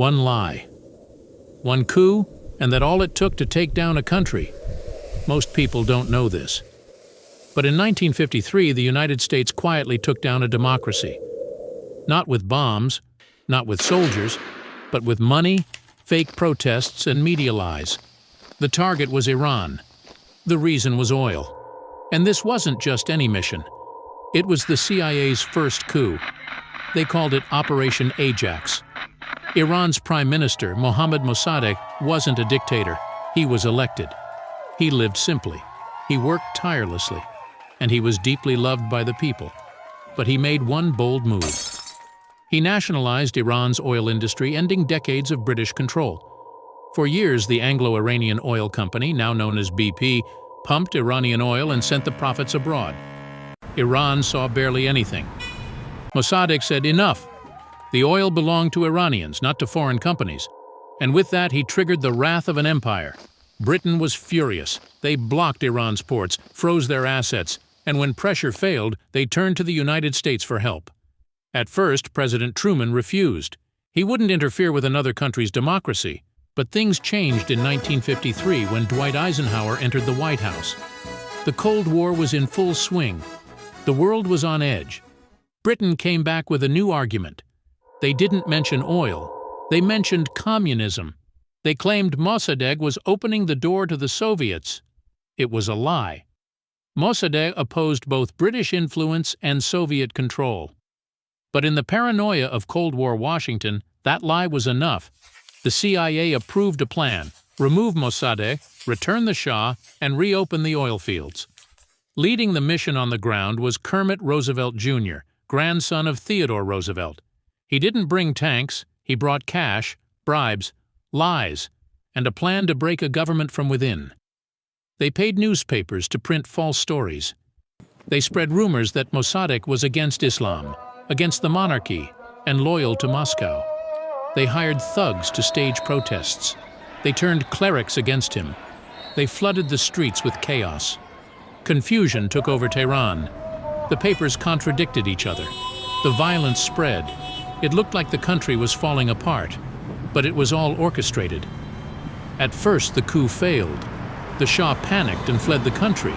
One lie. One coup, and that all it took to take down a country. Most people don't know this. But in 1953, the United States quietly took down a democracy. Not with bombs, not with soldiers, but with money, fake protests, and media lies. The target was Iran. The reason was oil. And this wasn't just any mission. It was the CIA's first coup. They called it Operation Ajax. Iran's Prime Minister, Mohammad Mossadegh, wasn't a dictator. He was elected. He lived simply. He worked tirelessly. And he was deeply loved by the people. But he made one bold move. He nationalized Iran's oil industry, ending decades of British control. For years, the Anglo-Iranian Oil Company, now known as BP, pumped Iranian oil and sent the profits abroad. Iran saw barely anything. Mossadegh said, "Enough! The oil belonged to Iranians, not to foreign companies." And with that, he triggered the wrath of an empire. Britain was furious. They blocked Iran's ports, froze their assets, and when pressure failed, they turned to the United States for help. At first, President Truman refused. He wouldn't interfere with another country's democracy. But things changed in 1953 when Dwight Eisenhower entered the White House. The Cold War was in full swing. The world was on edge. Britain came back with a new argument. They didn't mention oil. They mentioned communism. They claimed Mossadegh was opening the door to the Soviets. It was a lie. Mossadegh opposed both British influence and Soviet control. But in the paranoia of Cold War Washington, that lie was enough. The CIA approved a plan: remove Mossadegh, return the Shah, and reopen the oil fields. Leading the mission on the ground was Kermit Roosevelt Jr., grandson of Theodore Roosevelt. He didn't bring tanks, he brought cash, bribes, lies, and a plan to break a government from within. They paid newspapers to print false stories. They spread rumors that Mossadegh was against Islam, against the monarchy, and loyal to Moscow. They hired thugs to stage protests. They turned clerics against him. They flooded the streets with chaos. Confusion took over Tehran. The papers contradicted each other. The violence spread. It looked like the country was falling apart, but it was all orchestrated. At first, the coup failed. The Shah panicked and fled the country.